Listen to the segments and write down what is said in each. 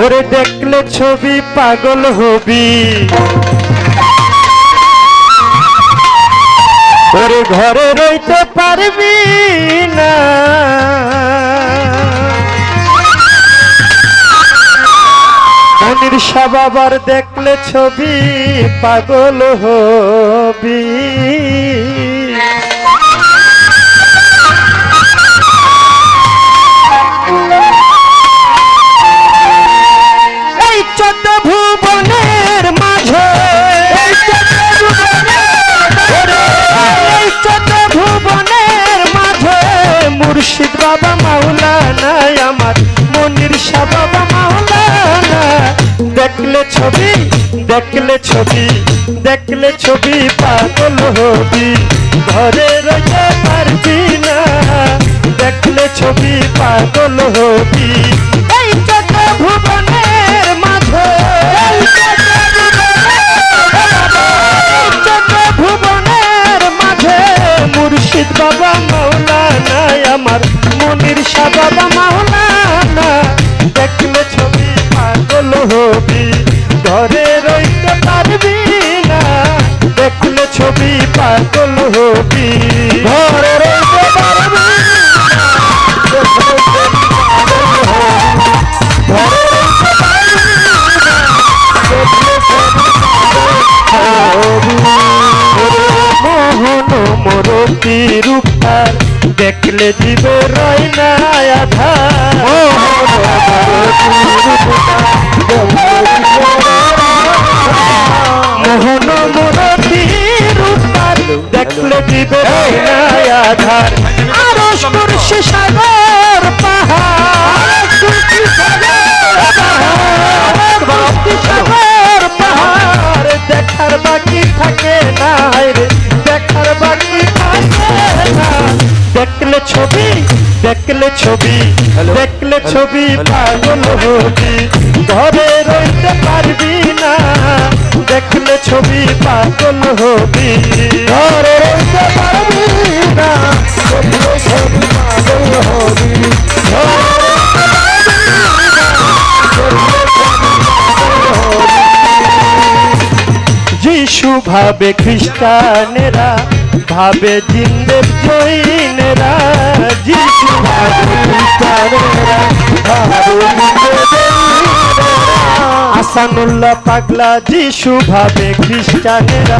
ওরে দেখলে ছবি পাগল হবি, ওরে ঘরে রইতে পারবি না। মনির শাহ বাবার দেখলে ছবি পাগল হবি। এই 14 ভুবনের মাঝে, এই 14 ভুবনের মাঝে মুর্শিদ বাবা মাওলানা আমার মনির শাহ বাবা মাওলানা। দেখলে ছবি, দেখলে ছবি, দেখলে ছবি পাগল হবি, ঘরে রইতে পারবি না। দেখলে ছবি পাগল হবি। এই 14 ভুবনের মাঝে, 14 ভুবনের মাঝে মুর্শিদ বাবা মাওলানা আমার মনির শাহ বাবা মাওলানা। দেখলে ছবি পাগল হবি, ঘরে রইতে পারবি না। দেখলে ছবি পাগল হবি, ঘরে রইতে পারবি না। মোহন মোরতি রূপার দেখলে জীবে রয় না আধার। মোহন মোরতি রূপার দেখলে জীবে রয় না আধার। আরশ কুরসি সাগর পাহাড়, সাগর পাহাড় দেখার বাকি থাকে না রে, দেখার বাকি থাকে না। দেখলে ছবি, দেখলে ছবি, দেখলে ছবি পাগল হবি, ঘরে রইতে পারবি না। দেখলে ছবি পাগল হবি, ঘরে রইতে পারবি না। দেখলে ছবি পাগল হবি, যিশু ভাবে খ্রিস্টানেরা, ভাবে জিন্দের জৈনেরা। যিশু ভাবে খ্রিস্টানেরা, ভাবে জিন্দের জৈনেরা। আসানুল্লাহ পাগলা যিশু ভাবে খ্রিস্টানেরা,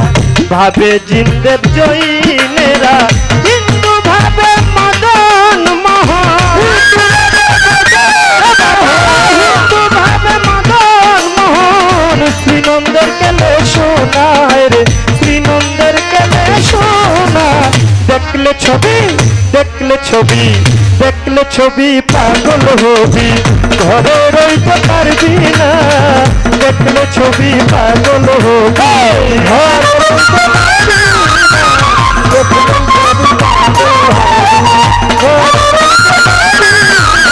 ভাবে জিন্দের জৈনেরা। হিন্দু ভাবে মদন মোহন, হিন্দু ভাবে মদন মোহন। শ্রীনন্দের কেলে শোনা রে, শ্রীনন্দের কেলে শোনা। দেখলে ছবি, দেখলে ছবি, দেখলে ছবি পাগল হবি, ঘরে রইতে পারবি না। দেখলে ছবি পাগল হবি, ঘরে রইতে পারবি না। দেখলে ছবি পাগল হবি, ঘরে রইতে পারবি না।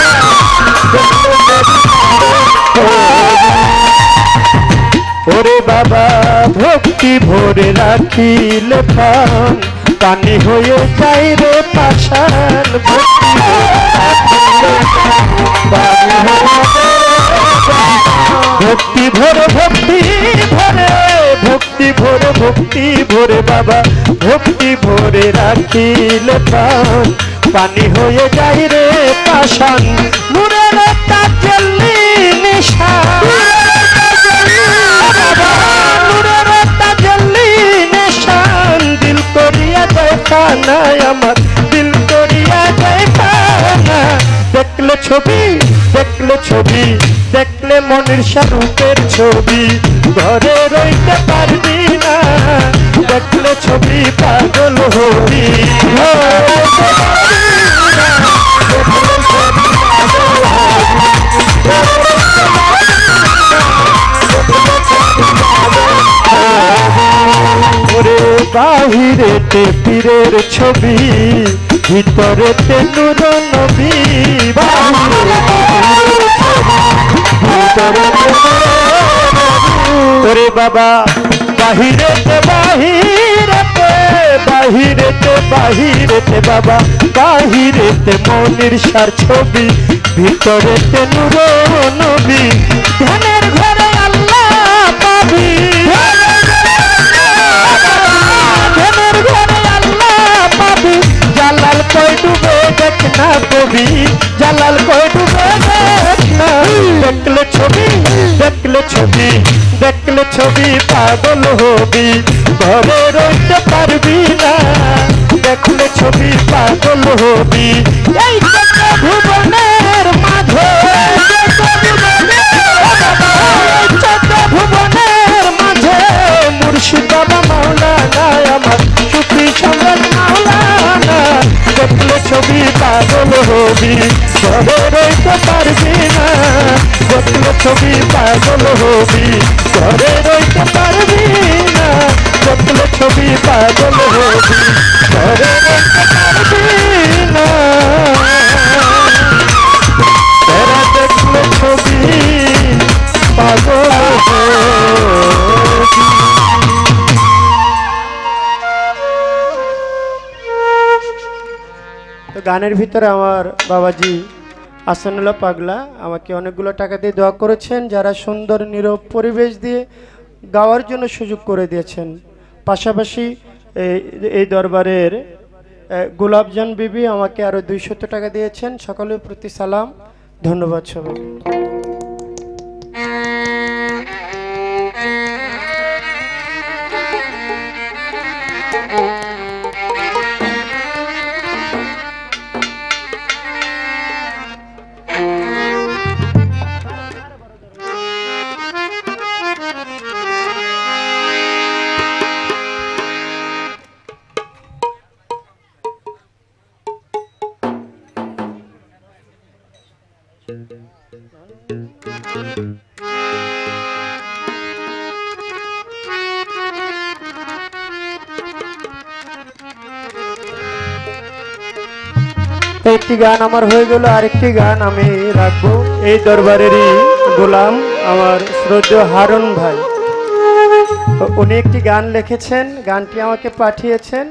দেখলে ছবি পাগল হবি। ওরে বাবা ভক্তি ভরে রাখিলে প্রাণ, পানি হয়ে যাই রে পাষাণ। ভক্তি ভরে, ভক্তি ভরে, ভক্তি ভরে, ভক্তি ভরে বাবা ভক্তি ভরে রাখিলে প্রাণ, পানি হয়ে যাই রে পাষাণ। নূরের তাজ্জেলি নিশান, নূরের তাজ্জেলি নিশান। দিল করিয়া দেখা না আমার, দিল করিয়া দেখা না। দেখলে ছবি, দেখলে ছবি, দেখলে মনির শাহ রূপের ছবি, ঘরে রইতে পারবি না। দেখলে ছবি পাগল হবি, ঘরে রইতে পারবি না। দেখলে ছবি পাগল হবি, ঘরে রইতে পারবি না। দেখলে ছবি পাগল হবি। ওরে বাহিরেতে পীরের ছবি, ভিতরেতে নূর নবী। ওরে বাবা বাহিরেতে, বাহিরেতে, বাহিরেতে, বাহিরেতে বাবা বাহিরেতে মনির শাহর ছবি, ভিতরেতে নূর নবী। ধ্যানের ঘরে আল্লাহ পাবি, ধ্যানের ঘরে আল্লাহ পাবি, জালাল কই ডুবে দেখ না কবি, জালাল কই ডুবে দেখ না। দেখলে ছবি, দেখলে ছবি, দেখলে ছবি পাগল হবি, ঘরে রইতে পারবি না। দেখলে ছবি পাগল হবি, এই ভুবনের মাঝে, ভুবনের মাঝে মুর্শিদ বাবা মাওলানা আমার সুফি সম্রাট মাওলানা। দেখলে ছবি পাগল হবি, ঘরে রইতে পারবি না। দেখলে ছবি পাগল হবি, ঘরে রইতে পারবি না। দেখলে ছবি পাগল হবি, ঘরে রইতে পারবি না। তেরা দেখলে ছবি পাগল হবি। তো গানের ভিতরে আমার বাবাজি আসানুল্লাহ পাগলা আমাকে অনেকগুলো টাকা দিয়ে দোয়া করেছেন, যারা সুন্দর নীরব পরিবেশ দিয়ে গাওয়ার জন্য সুযোগ করে দিয়েছেন। পাশাপাশি এই দরবারের গোলাপজান বিবি আমাকে আরও 200 টাকা দিয়েছেন। সকলের প্রতি সালাম, ধন্যবাদ সবাই। একটি গান আমার হয়ে গেল, আরেকটি গান আমি রাখবো। এই দরবারেরই গোলাম আমার শ্রদ্ধেয় হারুন ভাই, উনি একটি গান লিখেছেন, গানটি আমাকে পাঠিয়েছেন,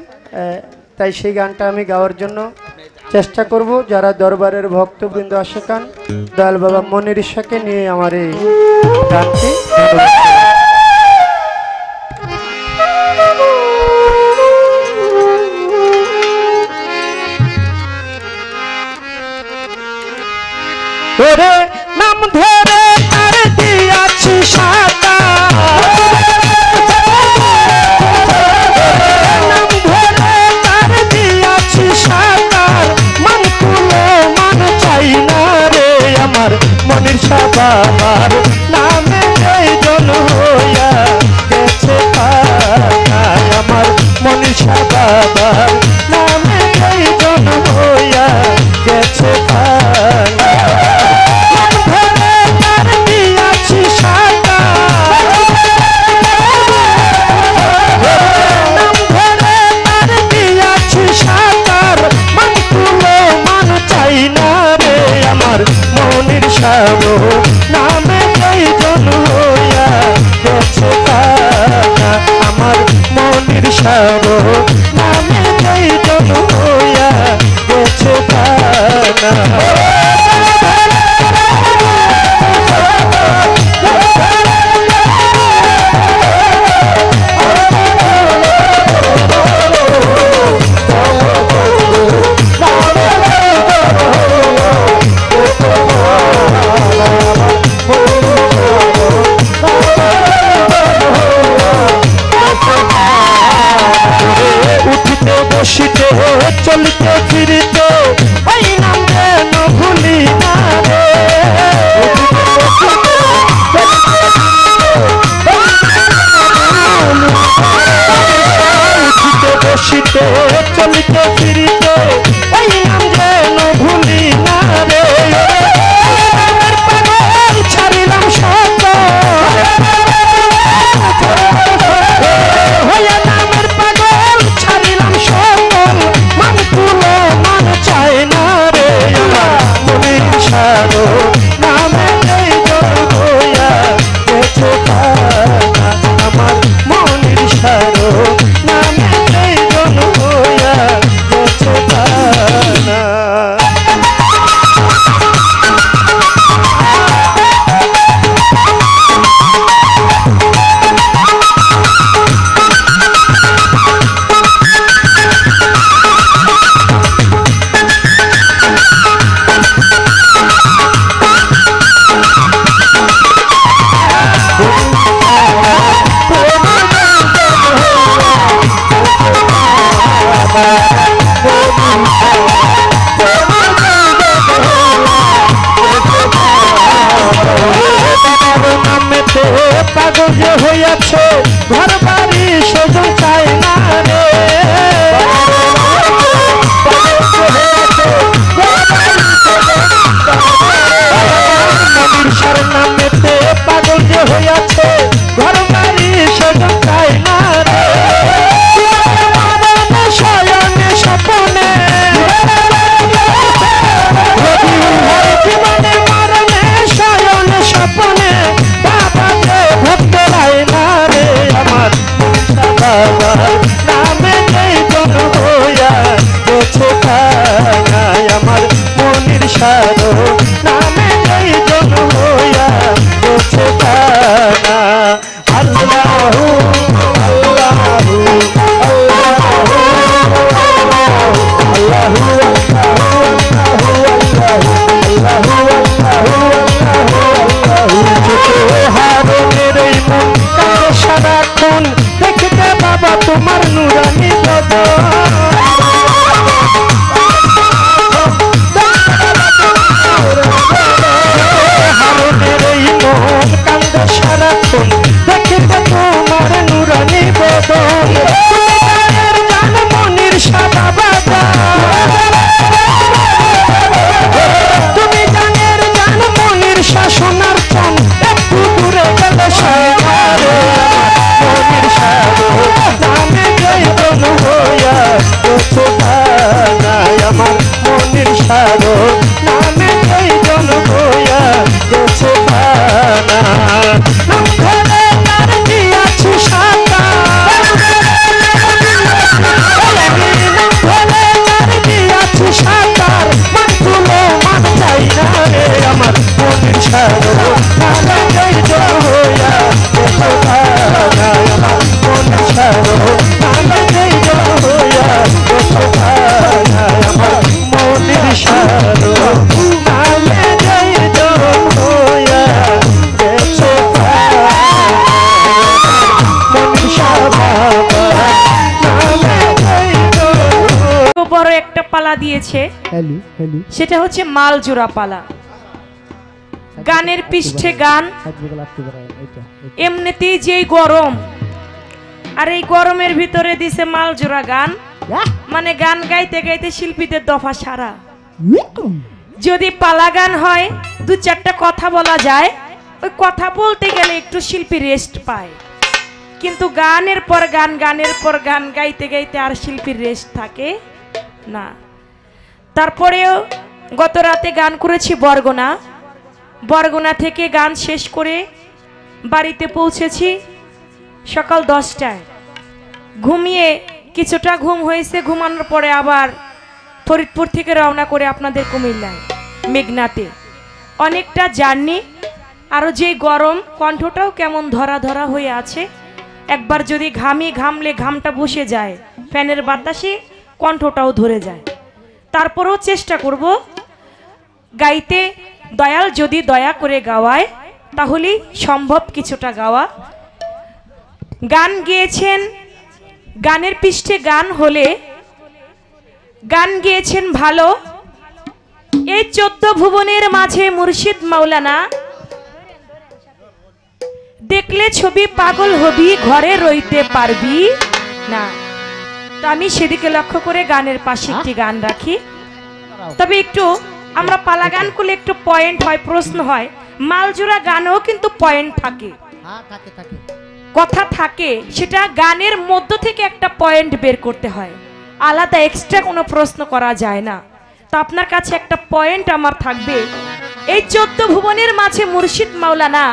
তাই সেই গানটা আমি গাওয়ার জন্য চেষ্টা করব। যারা দরবারের ভক্তবৃন্দ আশেকান দয়াল বাবা মনির ইশাকে নিয়ে আমার এই গানটি। ওরে নাম ধরে তার দিয়াছি সাতা, নাম ধরে তার দিয়াছি সাতার, মান তুলে মান চাই না রে আমার মনির শাহ বাবার নামে জন হইয়া গেছে পাতায়, আমার মনির শাহ বাবার নামে জন হইয়া গেছে পাতায়। নামে জন হইয়া গেছে পাতা, আমার মনির শাহ নামে জন হইয়া গেছে পাতা। চলতে ফিরতে ওই নাম যেন যে হইয়াছে ঘর বাড়ি সেজন চায় না রে মনীষার নামেতে পাগল যে হইয়াছে ঘর বাড়ি সেজন চায় না রে শয়নে স্বপনে জীবনে মরণে শয়নে স্বপনে বাবা যে ভক্ত রায় না রে আমার বাবার নামে যেই জন হইয়া গেছে খানায় আমার মনির সারো নামে যেই জন হইয়া গেছে খানা আল্লাহু আল্লাহু সারাক্ষণ দেখতে বাবা তোমার নুরানি হারনের এই মন কান্দে সারাক্ষণ দেখতে তোমার নুরানি বদন মনির সাদা বাবা তুমি জানের জান মনির শাসনার চন একটু দূরে গেলে মনির সাদো নামে জয়ন হইয়া গেছে খানায় আমার মনির সাদো নামে জয়ন হইয়া গেছে খানা নাম ধরে তার দিয়াছি সাকা সাঁতার মান তুলো মান চাই না রে আমার মনির সারো নামে জয় হইয়া গেছে খানায় আমার মনির সারো নামে জয় হইয়া গেছে খানায় আমার মনির সারো নামে জয় হইয়া গেছে মনির সারো বড় একটা পালা দিয়েছে সেটা হচ্ছে মালজোড়া পালা গানের পৃষ্ঠে গান এমনিতেই যেই গরম আর এই গরমের ভিতরে দিছে মালজোড়া গান মানে গান গাইতে গাইতে শিল্পীদের দফা সারা যদি পালা গান হয় দু চারটা কথা বলা যায় ওই কথা বলতে গেলে একটু শিল্পী রেস্ট পায় কিন্তু গানের পর গান গানের পর গান গাইতে গাইতে আর শিল্পীর রেস্ট থাকে না তারপরেও গত রাতে গান করেছি বরগুনা থেকে গান শেষ করে বাড়িতে পৌঁছেছি সকাল 10টায় ঘুমিয়ে কিছুটা ঘুম হয়েছে ঘুমানোর পরে আবার ফরিদপুর থেকে রওনা করে আপনাদের কুমিল্লায় মেঘনাতে অনেকটা জার্নি আরও যে গরম কণ্ঠটাও কেমন ধরা ধরা হয়ে আছে একবার যদি ঘামলে ঘামটা বসে যায় ফ্যানের বাতাসে কণ্ঠটাও ধরে যায় তারপরেও চেষ্টা করব গাইতে দয়াল যদি দয়া করে গাওয়ায় তাহলে সম্ভব কিছুটা গাওয়া গান গেয়েছেন গানের পৃষ্ঠে গান হলে গান গেয়েছেন ভালো এই 14 ভুবনের মাঝে মুর্শিদ মাওলানা দেখলে ছবি পাগল হবি ঘরে রইতে পারবি না তো আমি সেদিকে লক্ষ্য করে গানের পাশে একটি গান রাখি তবে একটু আমরা পালা গান করলে একটু পয়েন্ট হয় প্রশ্ন হয় মালজোড়া গানেও কিন্তু পয়েন্ট থাকে কথা থাকে সেটা গানের মধ্য থেকে একটা পয়েন্ট বের করতে হয় আলাদা এক্সট্রা কোনো প্রশ্ন করা যায় না তো আপনার কাছে একটা পয়েন্ট আমার থাকবে এই 14 ভুবনের মাঝে মুর্শিদ মাওলানা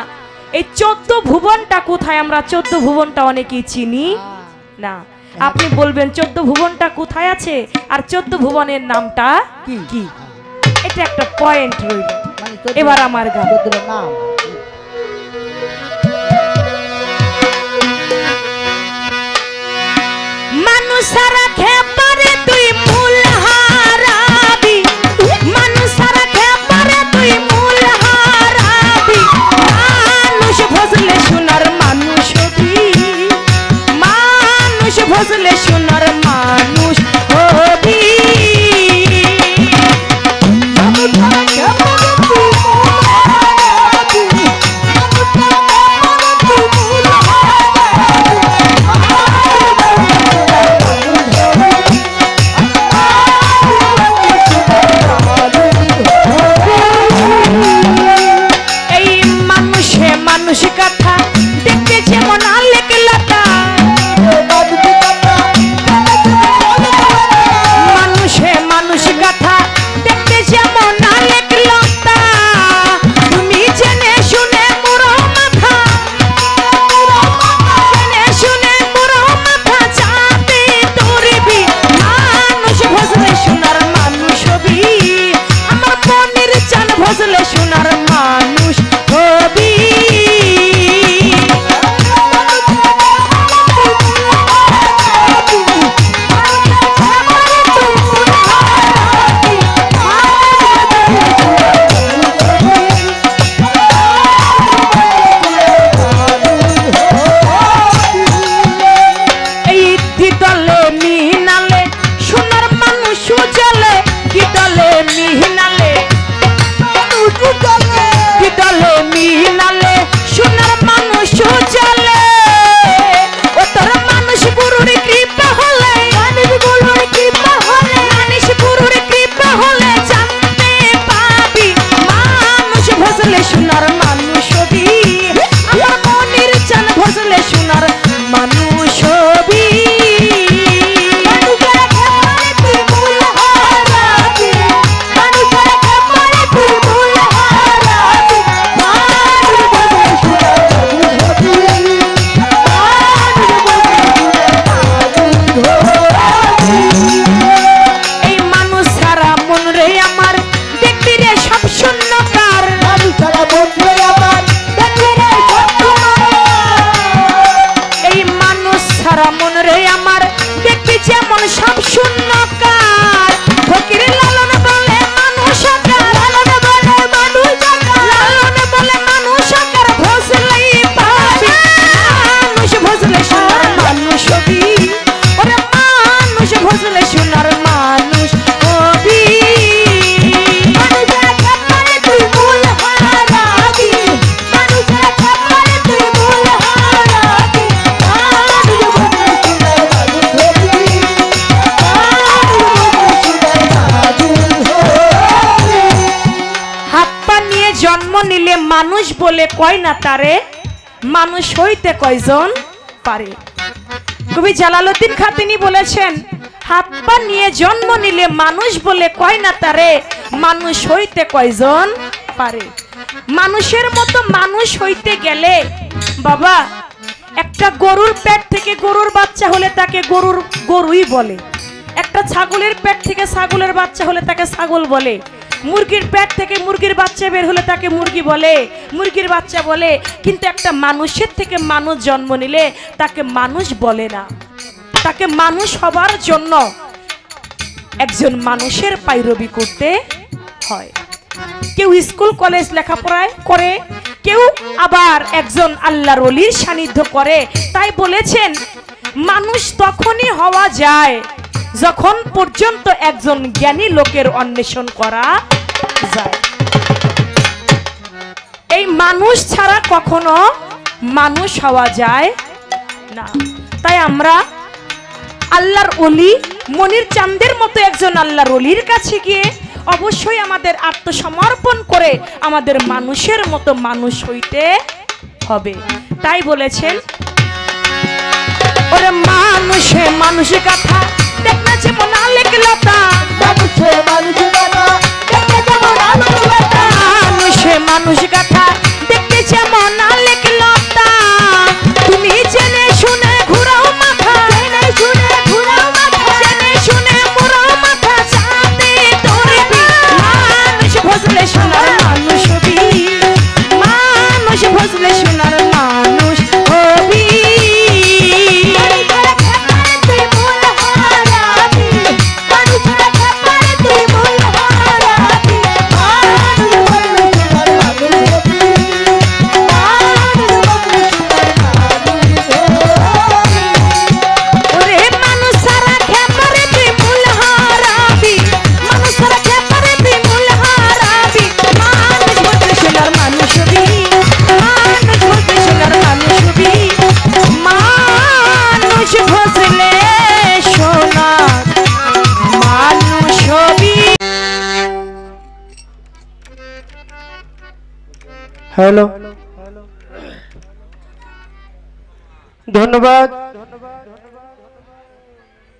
এই 14 ভুবনটা কোথায় আমরা 14 ভুবনটা অনেকেই চিনি না আপনি বলবেন 14 ভুবনটা কোথায় আছে আর 14 ভুবনের নামটা কি এটা একটা পয়েন্ট রইল এবার আমার গান মানুষ রাখে পারে তুই মূল হারাবি মানুষ রাখে পারে তুই মূল হারাবি মানুষ ভজলে সোনার মানুষ হবি মানুষ ভজলে সোনার মানুষ হবি মানুষ সোনার মানুষ হবি আমার মনির চান ভজলে সোনার মানুষ হবি সব শূন্য কার ফকির লালন বলে মানুষ আকার লালন বলে মানুষ আকার লালন বলে মানুষ আকার ভজলেই পাবি মানুষ ভজলে সোনার মানুষ হবি ওরে মানুষ ভজলে সোনার মানুষ হবি মানুষের খাপারে তুই মূল হারাবি মানুষের খাপারে তুই মূল হারাবি জন্ম নিলে মানুষ বলে কয় না তারে মানুষ হইতে কয়জন পারে কবি জালালউদ্দিন খাতিনি বলেছেন হাত পা নিয়ে জন্ম নিলে মানুষ বলে কয় না তারে মানুষ হইতে কয়জন পারে মানুষের মতো মানুষ হইতে গেলে বাবা একটা গরুর পেট থেকে গরুর বাচ্চা হলে তাকে গরুই বলে একটা ছাগলের পেট থেকে ছাগলের বাচ্চা হলে তাকে ছাগল বলে মুরগির পেট থেকে মুরগির বাচ্চা বের হলে তাকে মুরগি বলে মুরগির বাচ্চা বলে কিন্তু একটা মানুষের থেকে মানুষ জন্ম নিলে তাকে মানুষ বলে না তাকে মানুষ হবার জন্য একজন মানুষের পায়রবি করতে হয় কেউ স্কুল কলেজ লেখাপড়া করে কেউ আবার একজন আল্লাহর ওলির সান্নিধ্য করে তাই বলেছেন মানুষ তখনই হওয়া যায় যখন পর্যন্ত একজন জ্ঞানী লোকের অন্বেষণ করা যায় এই মানুষ ছাড়া কখনো মানুষ হওয়া যায় না তাই আমরা আল্লাহর ওলি মনির চাঁদের মতো একজন আল্লাহর ওলির কাছে গিয়ে অবশ্যই আমাদের আত্মসমর্পণ করে আমাদের মানুষের মতো মানুষ হইতে হবে তাই বলেছেন ওরে মানুষে মানুষের কথা দেখনা যেমন আলেক লতা মানুষে মানুষের কথা দেখনা যেমন আলেক লতা মানুষে মানুষের কথা দেখতে যেমন আলেক লতা তুমি জেনে শুনে ঘুরাও মাথা জেনে শুনে ঘুরাও মাথা জেনে শুনে মুরাও মাথা চাঁদে ধরবি মানুষ ভজলে সোনার মানুষ হবি মানুষ ভজলে সোনার মানুষ হবি हेलो धन्यवाद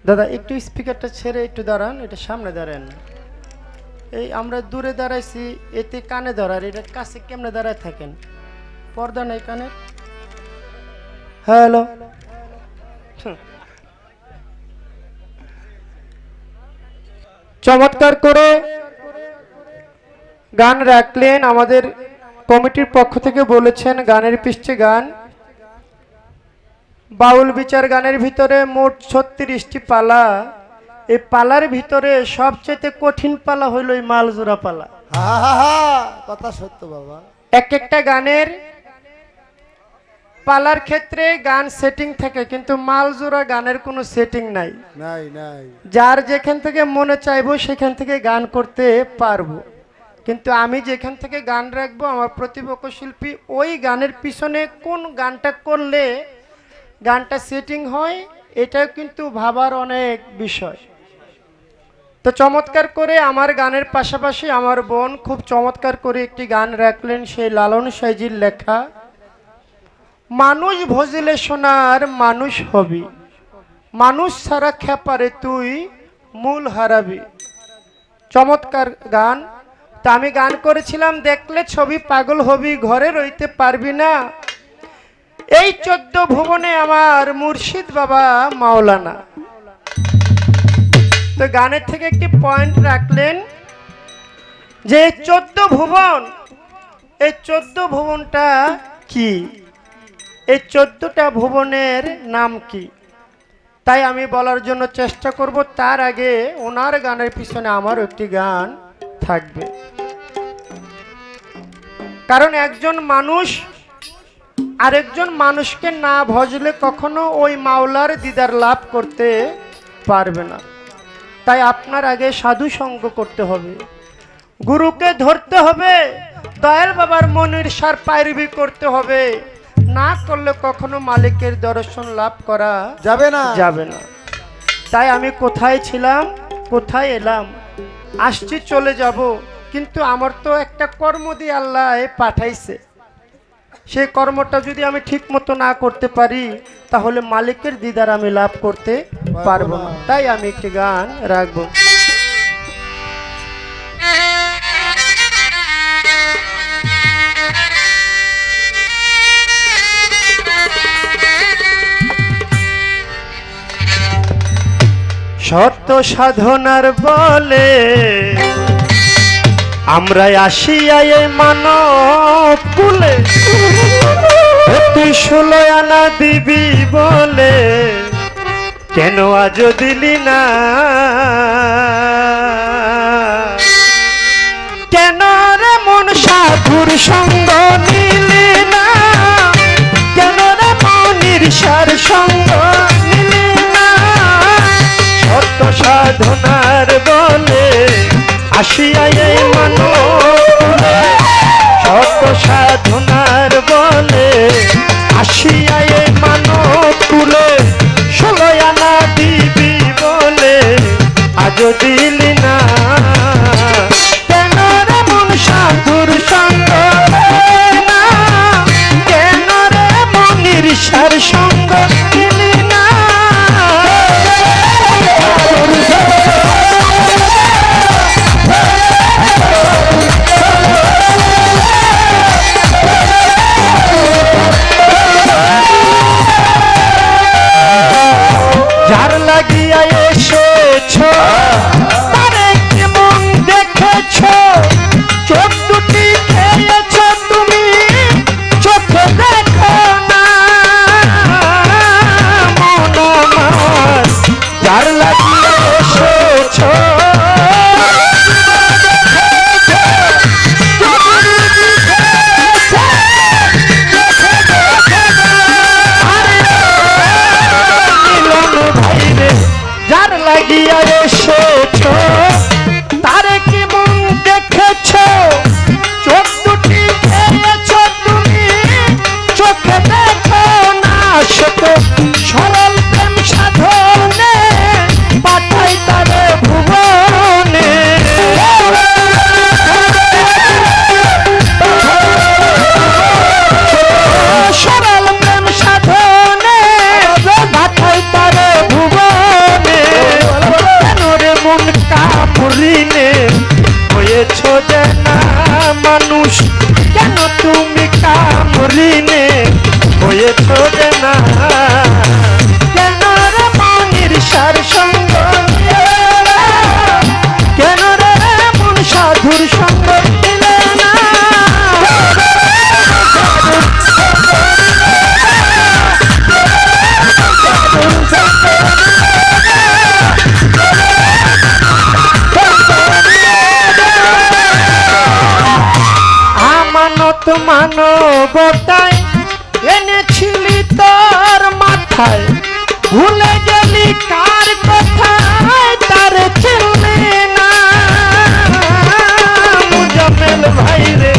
दादा একটু স্পিকারটা ছেড়ে একটু দাঁড়ান এটা সামনে দাঁড়ান এই আমরা দূরে দাঁড়াইছি এতে কানে ধরার এটা কাছে কেমনে দাঁড়ায় থাকেন পর্দা নাই কানে হ্যালো চমৎকার করে গান রাখলেন আমাদের কমিটির পক্ষ থেকে বলেছেন গানের পৃষ্ঠে গান বাউল বিচার গানের ভিতরে মোট 36টি পালা এই পালার ভিতরে সবচেয়ে কঠিন পালা হইল এই মালজোড়া পালা কথা সত্য বাবা এক একটা গানের পালার ক্ষেত্রে গান সেটিং থাকে কিন্তু মালজোড়া গানের কোনো সেটিং নাই নাই নাই যার যেখান থেকে মনে চাইবো সেখান থেকে গান করতে পারবো কিন্তু আমি যেখান থেকে গান রাখবো আমার প্রতিপক্ষ শিল্পী ওই গানের পিছনে কোন গানটা করলে গানটা সেটিং হয় এটাও কিন্তু ভাবার অনেক বিষয় তো চমৎকার করে আমার গানের পাশাপাশি আমার বোন খুব চমৎকার করে একটি গান রাখলেন, সেই লালন সাইজির লেখা, মানুষ ভজিলে সোনার মানুষ হবি, মানুষ ছাড়া খেপারে তুই মূল হারাবি। চমৎকার গান। তা আমি গান করেছিলাম, দেখলে ছবি পাগল হবি, ঘরে রইতে পারবি না। এই 14 ভুবনে আমার মুর্শিদ বাবা মাওলানা। তো গানের থেকে একটি পয়েন্ট রাখলেন যে 14 ভুবন, এই 14 ভুবনটা কি, এই 14টা ভুবনের নাম কি, তাই আমি বলার জন্য চেষ্টা করব। তার আগে ওনার গানের পিছনে আমারও একটি গান থাকবে, কারণ একজন মানুষ আরেকজন মানুষকে না ভজলে কখনো ওই মাওলার দিদার লাভ করতে পারবে না। তাই আপনার আগে সাধু সঙ্গ করতে হবে, গুরুকে ধরতে হবে, দয়াল বাবার মনির সার পায়রবি করতে হবে, না করলে কখনো মালিকের দর্শন লাভ করা যাবে না। তাই আমি কোথায় ছিলাম, কোথায় এলাম, আসছি, চলে যাব, কিন্তু আমার তো একটা কর্ম দিয়ে আল্লাহ পাঠাইছে। সেই কর্মটা যদি আমি ঠিক মতো না করতে পারি, তাহলে মালিকের দিদার আমি লাভ করতে পারবো না। তাই আমি একটি গান রাখবো। সত্য সাধনার বলে আমরা আসিয়া এই মানব কুলে, তুই 16 আনা দিবি বলে কেন আজ দিলি না, কেন রে মন সাধুর সঙ্গ নিলি না, কেন রে মনির সার সঙ্গ নিলি না। সত্য সাধনার বলে আসিয়া এই মানব, সত্য সাধনার বলে আসিয়া এই মানব কুলে, 16 আনা দিবি বলে আজ দিলি না, কেন রে মন সাধুর সঙ্গ না, কেন রে মনির সার সঙ্গ দিলি না। যার লাগিয়া এসেছ তারে কেমন দেখেছ, চোখ দুটি খেয়েছ তুমি, চোখে দেখো না মন আমার। যার লাগিয়া এসেছ যার লাগিয়া এসেছ তারে কেমন দেখেছ, চোখ দুটি খেয়েছ তুমি, চোখে দেখো না। শত সরল প্রেম সাধনে পাঠাই তারে ভুবনে, সরল প্রেম সাধনে পাঠাই তারে ভুবনে। মন কামড়িনে হয়েছ যে না মানুষ, কেন তুমি কামড়িনে হয়েছ যে না, কেন রে মনির সার সঙ্গ, কেন রে মন সাধুর সঙ্গ দিলে না। আমানত মানবতায় এনেছিলি তোর মাথায়, ভুলে গেলি কার কথায় তার চিনলি না। মুজাম্মেল ভাই রে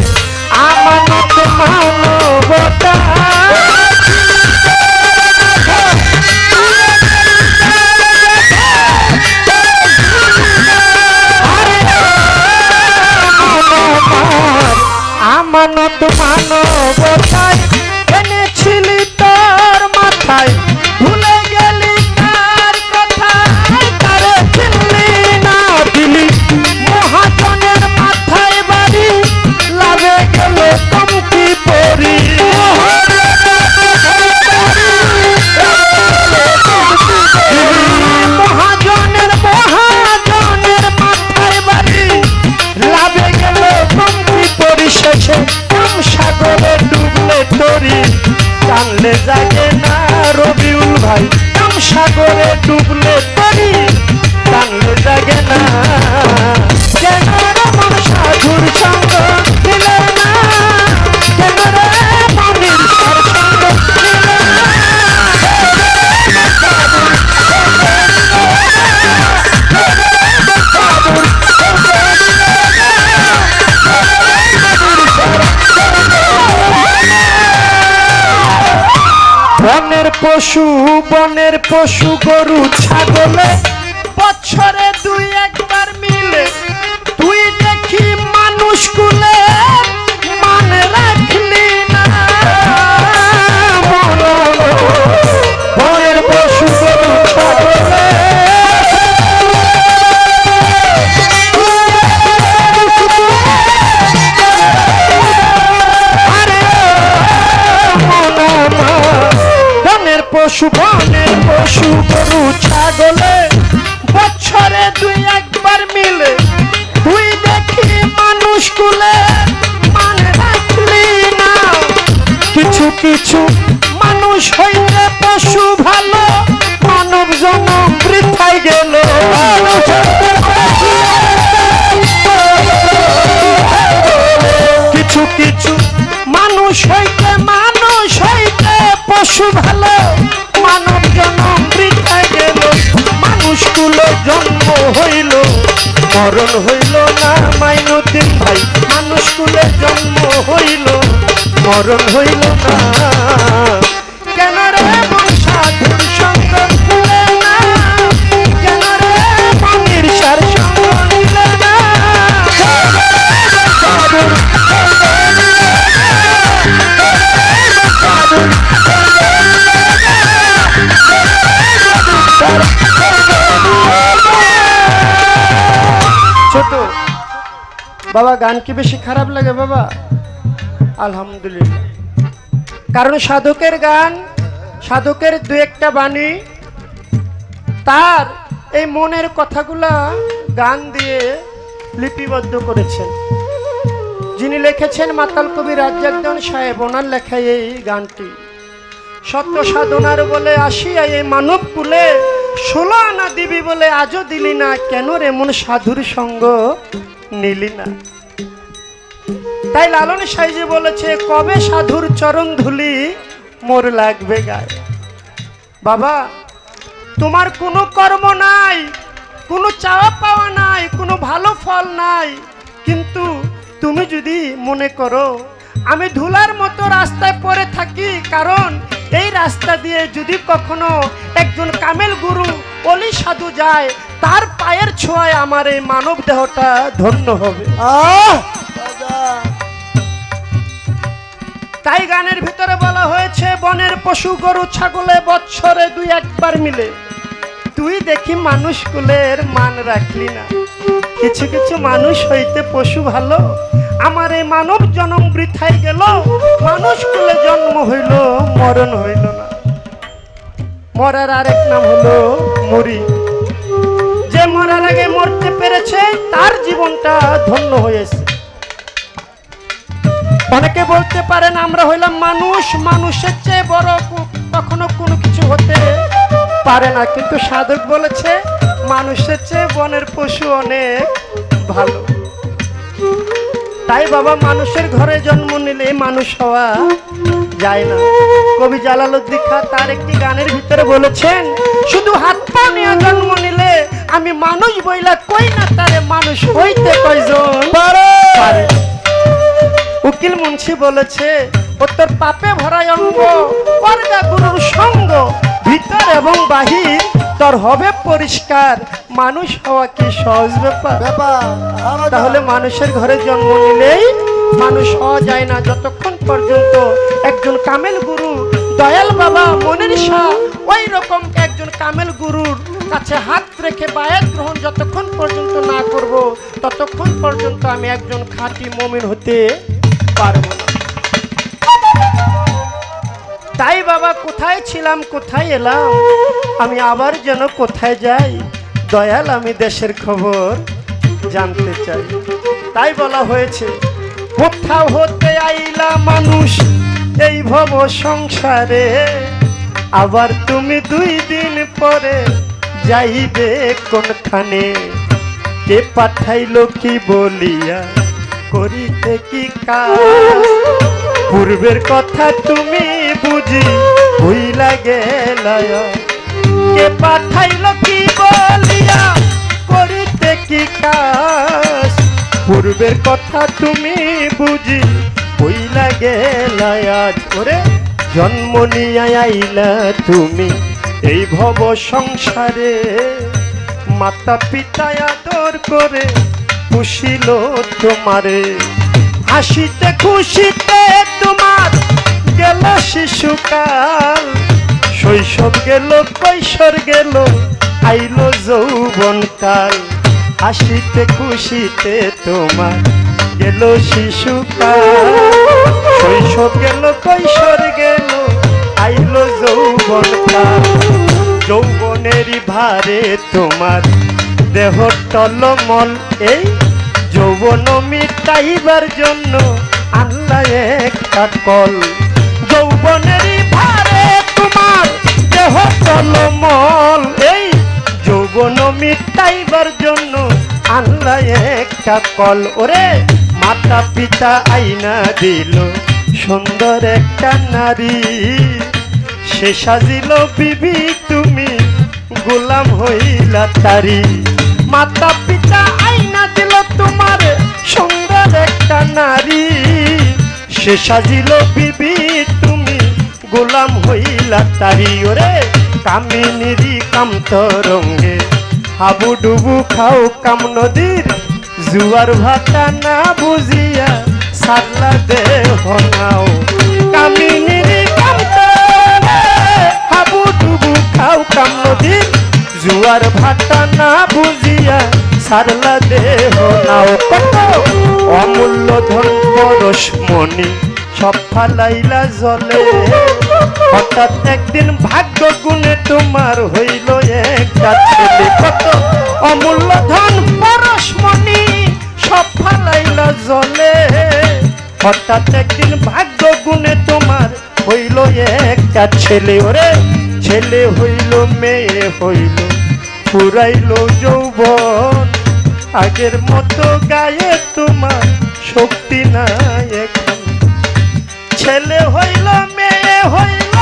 আমানত মানবতায় মানবতায় এনেছিলি তোর মাথায়, ভুলে গেলি তার কথায়, তারে চিনলি না দিলি মহাজনের মাথায় বাড়ি, লাভে গেল কমতি পরি। মহাজনের মাথায় বাড়ি, লাভে গেল কমতি পরিশেষে কাম সাগরে ডুবলে তরি। জানলে জাগে না রবিউল ভাই, কাম সাগরে ডুবলে তরি, জানলে জাগে না। কেন রে মন সাধুর সঙ্গ দিলে না, কেন রে মনির সার সঙ্গ দিলে না। বনের পশু গরু ছাগলে বছরে দুই একবার মিলে, তুই দেখি মানুষ কুলে মান রাখলি না। বনের পশু গরু ছাগলে বনের পশু গরু ছাগলে বছরে দুই একবার মিলে, তুই দেখি মানুষ কুলে মানে রাখলি না। কিছু কিছু মানুষ হইলে পশু ভালো, মানব জনম বৃথায় গেল। কিছু কিছু মানুষ হইতে পশু ভালো, মানব জনম বৃথায় গেল। মানুষগুলো জন্ম হইল, মরণ হইল না মাইনুদ্দিন ভাই। মানুষগুলো জন্ম হইল, মরণ হইল না। কেন রে মন সাধুর সঙ্গ দিলে না, কেন রে মনির সার সঙ্গ দিলে না। ছোট বাবা, গান কি বেশি খারাপ লাগে বাবা? আলহামদুলিল্লাহ। কারণ সাধকের গান, সাধকের দু একটা বাণী তার এই মনের কথাগুলা গান দিয়ে লিপিবদ্ধ করেছেন। যিনি লিখেছেন মাতাল কবি রাজ্জাকদন সাহেব, ওনার লেখা এই গানটি। সত্য সাধনার বলে আসিয়া এই মানব কুলে, 16 আনা দিবি বলে আজও দিলি না, কেন রে মন সাধুর সঙ্গ নিলি না। তাই লালন সাইজি বলেছে, কবে সাধুর চরণ ধুলি মোর লাগবে গায়ে। বাবা, তোমার কোনো কর্ম নাই, কোনো চাওয়া পাওয়া নাই, কোনো ভালো ফল নাই, কিন্তু তুমি যদি মনে করো আমি ধুলার মতো রাস্তায় পড়ে থাকি, কারণ এই রাস্তা দিয়ে যদি কখনো একজন কামেল গুরু অলি সাধু যায়, তার পায়ের ছোঁয়ায় আমার এই মানব দেহটা ধন্য হবে। তাই গানের ভিতরে বলা হয়েছে, বনের পশু গরু ছাগলে বছরে দুই একবার মিলে, তুই দেখি মানুষ কুলের মান রাখলি না। কিছু কিছু মানুষ হইতে পশু ভালো, আমার এই মানব জন্ম বৃথায় গেল। মানুষ কুলে জন্ম হইল, মরণ হইল না। মরার আরেক নাম হলো মরি। যে মরার আগে মরতে পেরেছে, তার জীবনটা ধন্য হয়েছে। অনেকে বলতে পারেন আমরা হইলাম মানুষ, মানুষের চেয়ে বড় কখনো কোনো কিছু হতে পারে না, কিন্তু সাধক বলেছে মানুষের চেয়ে বনের পশু অনেক ভালো। তাই বাবা, মানুষের ঘরে জন্ম নিলে মানুষ হওয়া যায় না। কবি জালালউদ্দিন খাঁ তার একটি গানের ভিতরে বলেছেন, শুধু হাত পা নিয়ে জন্ম নিলে আমি মানুষ বইলা কই না, তারে মানুষ হইতে কয়জন পারে। উকিল মুন্সি বলেছে, ও তোর পাপে ভরাই অঙ্গ, পরগা গুরুর সঙ্গ, ভিতর এবং বাহির তোর হবে পরিষ্কার। মানুষ হওয়া কি সহজ ব্যাপার? তাহলে মানুষের ঘরে জন্ম নিলেই মানুষ হওয়া যায় না যতক্ষণ পর্যন্ত একজন কামেল গুরু দয়াল বাবা মনের শাহ ওই রকম একজন কামেল গুরুর কাছে হাত রেখে বায়াত গ্রহণ যতক্ষণ পর্যন্ত না করব ততক্ষণ পর্যন্ত আমি একজন খাঁটি মুমিন হতে পারবো না। তাই বাবা কোথায় ছিলাম কোথায় এলাম, আমি আবার যেন কোথায় যাই, দয়াল আমি দেশের খবর জানতে চাই। তাই বলা হয়েছে কোথাও হতে আইলা মানুষ এই ভব সংসারে, আবার তুমি 2 দিন পরে যাইবে কোনখানে, কে পাঠাইলো কি বলিয়া করিতে কি কাজ, পূর্বের কথা তুমি বুঝি ভুইলা গেলা, কে পাঠাইলো কি বলিয়া করিতে কি কাজ, পূর্বের কথা তুমি বুঝি ভুইলা গেলা আজ। ওরে জন্ম নিয়া আইলা তুমি এই ভব সংসারে, মাতা পিতা আদর করে পুষিল তোমারে, হাসিতে খুশিতে তোমার গেল শিশুকাল, শৈশব গেল কৈশোর গেল আইলো যৌবনকাল, হাসিতে খুশিতে তোমার গেল শিশুকাল, শৈশব গেল কৈশোর গেল আইলো যৌবনকাল, যৌবনেরই ভারে তোমার দেহ টলমল, এই যৌবন মিটাইবার জন্য আল্লাহ একটা কল, যৌবনেরই ভারে তোমার দেহ টলমল, এই যৌবন মিটাইবার জন্য আল্লাহ একটা কল। ওরে মাতা পিতা আইনা দিল সুন্দর একটা নারী, সে সাজিল বিবি তুমি গোলাম হইলা তারি, মাতা পিতা আইনা দিল তোমার সুন্দর একটা নারী, সে সাজিল বিবি তুমি গোলাম হইলা তারি। ওরে কামিনীরি কামতরঙ্গে হাবুডুবু খাও কাম নদীর, জুয়ার ভাটা না বুঝিয়া সারলা দেহ নাও, কামিনীরি কামতরঙ্গে হাবুডুবু খাও কাম নদীর, জুয়ার ভাটা না বুঝিয়া সারলা দেহ নাও, কত অমূল্য ধন পরশ মণি সব ফালাইলা জলে, হঠাৎ একদিন ভাগ্য গুণে তোমার হইল একটা ছেলে, কত অমূল্য ধন পরশ মণি সব ফালাইলা জলে, হঠাৎ একদিন ভাগ্য গুণে তোমার হইল একটা ছেলে। ওরে ছেলে হইল মেয়ে হইল ফুরাইল যৌবন, আগের মতো গায়ে তোমার শক্তি নাই এখন, ছেলে হইল মেয়ে হইল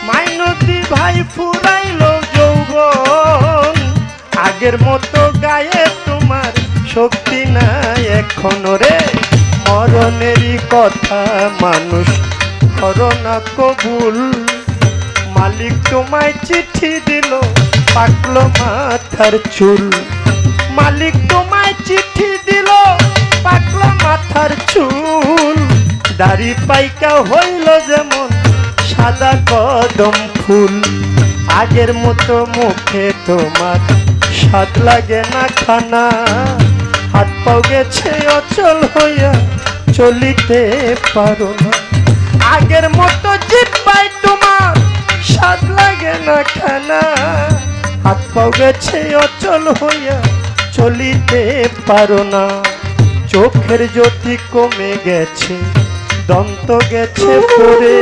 মাইনতি ভাই ফুরাইল যৌবন, আগের মতো গায়ে তোমার শক্তি নাই এখন। রে মরণেরই কথা মানুষ করো না কবুল, মালিক তোমায় চিঠি দিল পাকলো মাথার চুল, মালিক তোমায় চিঠি দিল পাকলো মাথার চুল, দাড়ি পাইকা হইল যেমন সাদা কদম ফুল, আগের মতো মুখে তোমার স্বাদ লাগে না খানা, হাত পাও গেছে অচল হইয়া চলিতে পারো না, আগের মতো জিব্বায় তোমার স্বাদ লাগে না খানা, হাত পাও গেছে অচল হইয়া চলিতে পারো না, চোখের জ্যোতি কমে গেছে দন্ত গেছে পড়ে,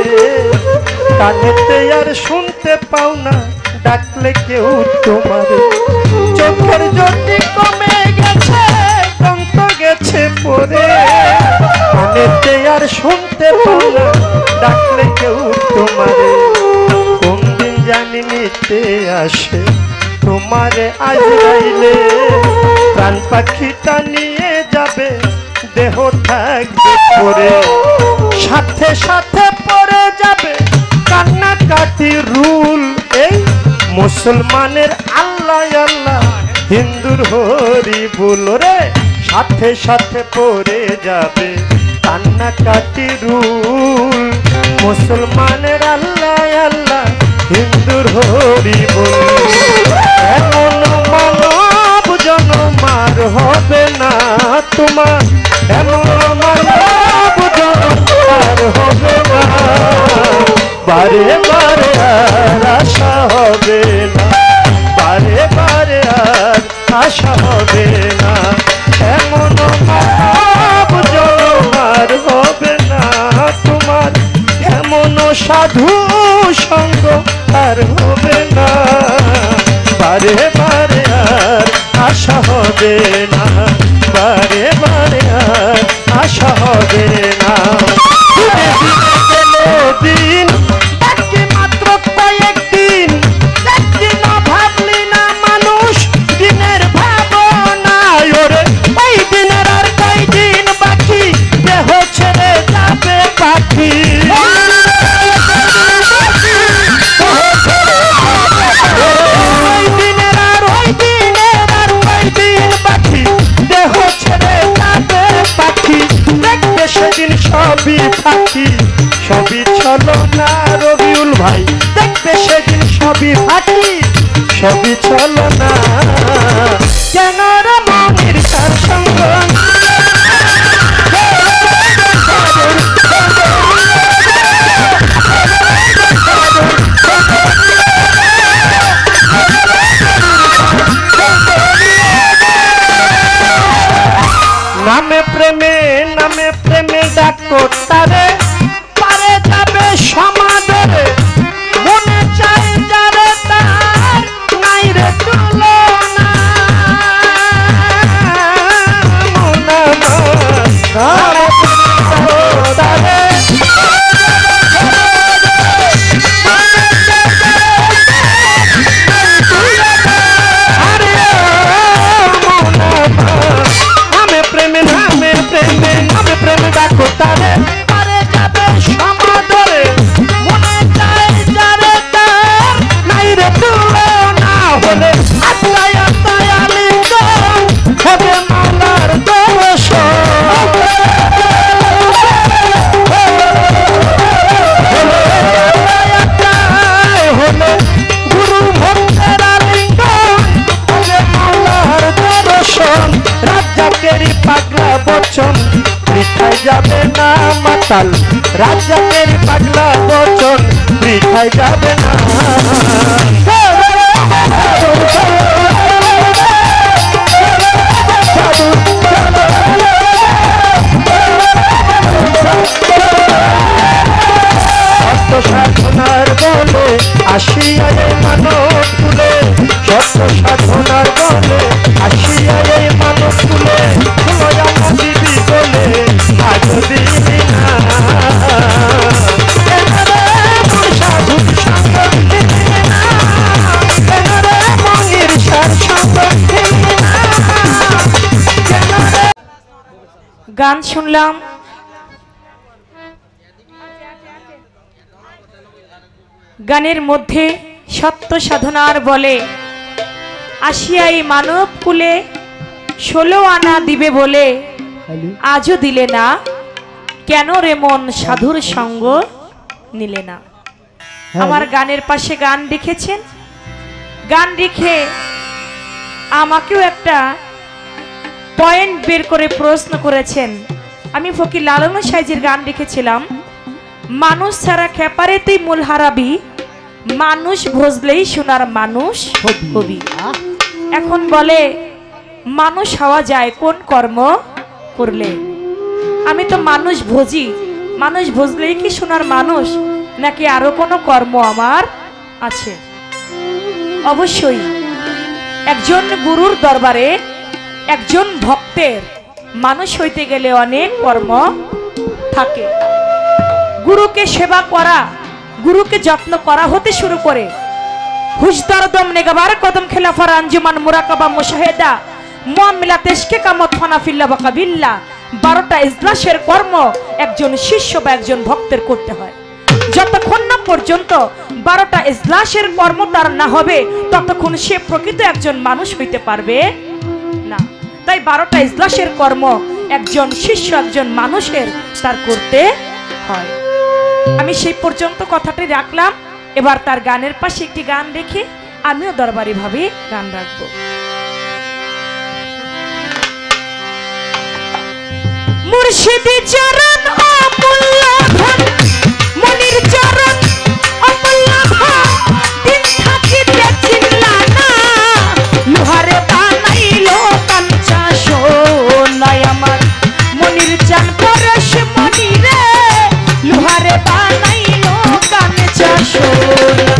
কানেতে আর শুনতে পাও না ডাকলে কেউ তোমার, চোখের জ্যোতি কমে গেছে দন্ত গেছে পড়ে, কানেতে আর শুনতে পাও না ডাকলে কেউ তোমারে, কোন দিন জানি নিতে আসে তোমারে আজরাইলে, প্রাণ পাখিটা নিয়ে যাবে দেহ থাকবে পরে, সাথে সাথে পরে যাবে কান্নাকাটি রুল, এই মুসলমানের আল্লাহ আল্লাহ হিন্দুর হরি বল, রে সাথে সাথে পড়ে যাবে কান্না কাটি রুল মুসলমানের আল্লাহ আল্লাহ হিন্দুর হরি বল এমন মানব জনমার হবে না তোমার এমন মানব জনমার হবে না বারে বারে আর আশা হবে না বারে বারে আর আশা হবে না এমন মানব জনমার হবে না তোমার এমন সাধু সঙ্গ আর হবে না বারে বারে আর আশা হবে না বারে বারে আর আশা হবে না দিন বাকি মাত্র কয়েকদিন একদিন ভাবলি না মানুষ দিনের ভাবনা ওরে ওই দিনের আর কয়দিন বাকি দেহ ছেড়ে যাবে পাখি সেদিন সবই ফাঁকি সবই চলো না রবিউল ভাই দেখবে সেদিন সবই ফাঁকি সবই চলো না কেন রমণীর তার সঙ্গ নামে প্রেমে ডাকো তারে পারে যাবে সমাদরে মনে চাই যারে তার নাই রে তুলনা তারে প্রেমে ডাকো তারে পারে যাবে সমাদরে মনে চাই যারে তার নাই রে তুলনা হলে আত্মায় আত্মায় আলিঙ্গ হবে মালার দোষ হলে গুরু ভক্তের আলিঙ্গ হবে মালার দর্শন রাজ্জাকেরই পাগলা বচন বৃথায় যাবে না মাতাল রাজ্জাকের পাগলা বচন বৃথায় যাবে না সাধনার বলে আসিয়া মানব তুলে সত্য সাধনার বলে আসিয়া মানব তুলে দিবি বলে আজ দিবি না সাধু সঙ্গ মঙ্গির সার সঙ্গ গান শুনলাম গানের মধ্যে সত্য সাধনার বলে আসিয়াই মানব কুলে 16 আনা দিবে বলে আজও দিলে না কেন রে মন সাধুর সঙ্গ নিলে না আমার গানের পাশে গান লিখেছেন গান লিখে আমাকেও একটা পয়েন্ট বের করে প্রশ্ন করেছেন আমি ফকির লালন সাইজির গান লিখেছিলাম মানুষ ছাড়া খেপারেতেই মূল হারাবি মানুষ ভজলেই সোনার মানুষ হবি এখন বলে মানুষ হওয়া যায় কোন কর্ম করলে আমি তো মানুষ ভজি মানুষ ভজলেই কি সোনার মানুষ নাকি আরো কোনো কর্ম আমার আছে অবশ্যই একজন গুরুর দরবারে একজন ভক্তের মানুষ হইতে গেলে অনেক কর্ম থাকে গুরুকে সেবা করা গুরুকে যত্ন করা হতে শুরু করে হুজদার দম নেগাবার কদম খেলাফার আঞ্জুমান মুরাকাবা মুশাহেদা মুআমিলা তেশকে কামত ফানাফিল্লা বা কাবিল্লা 12টা ইজলাসের কর্ম একজন শিষ্য বা একজন ভক্তের করতে হয় যতক্ষণ না পর্যন্ত 12টা ইজলাসের কর্ম তার না হবে ততক্ষণ সে প্রকৃত একজন মানুষ হইতে পারবে না তাই 12টা ইজলাসের কর্ম একজন শিষ্য একজন মানুষের তার করতে হয়। আমি সেই পর্যন্ত কথাটি রাখলাম। এবার তার গানের পাশে একটি গান রেখে আমিও দরবারি ভাবে গান রাখবো। মুর্শিদি চরণ অমূল্য ধন, মনির চরণ অমূল্য ধন, দিন থাকিতে চিনলা না, লোহারে বানাইলো কাঞ্চা সোনায় আমার মনির চান পরশ মনিরে, লোহারে বানাইলো কাঞ্চা সোনা।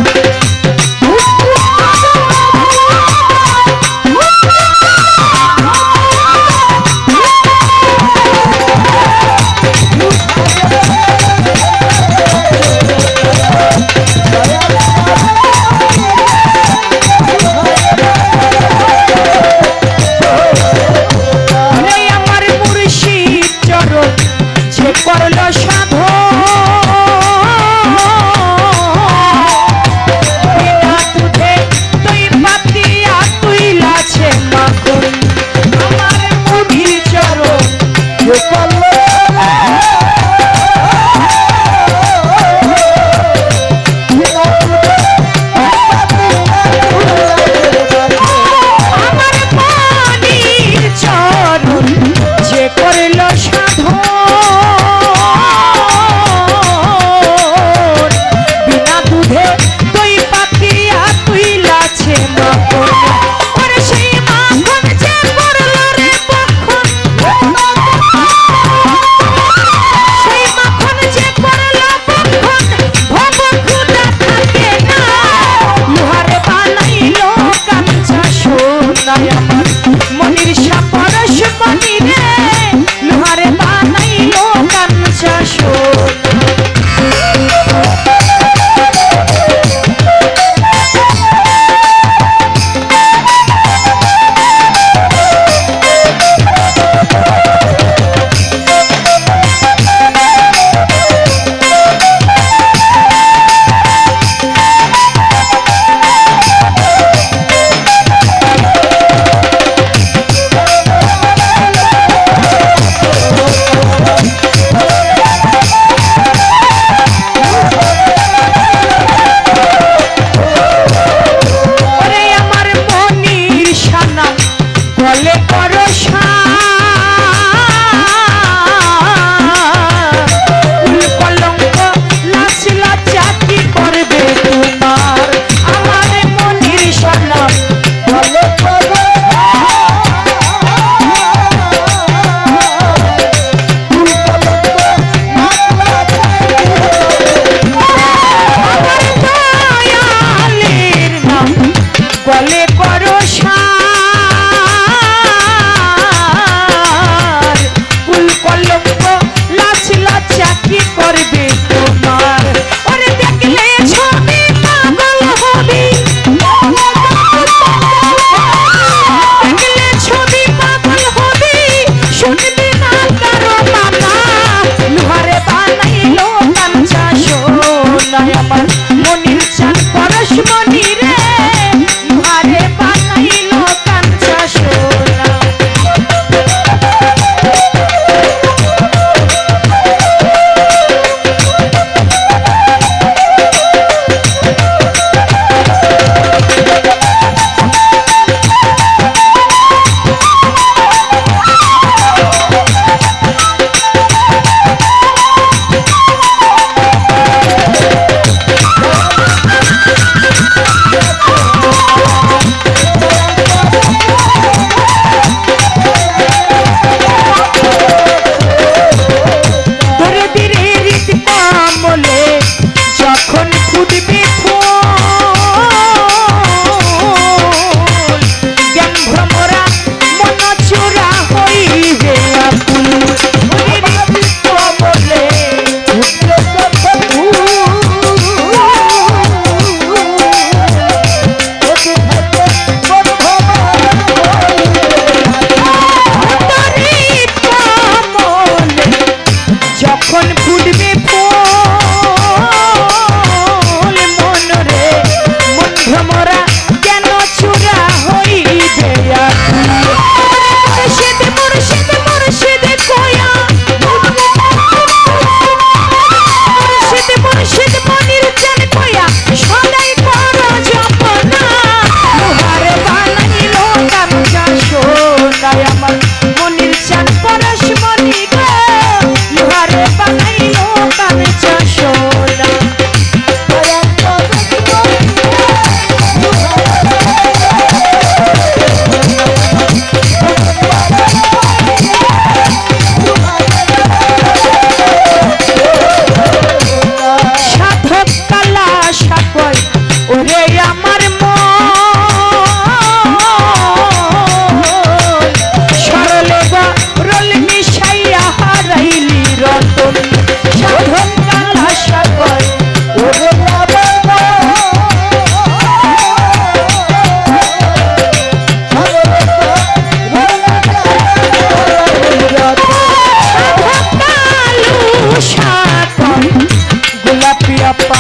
গোলাপি আপা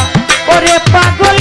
ওরে পাগল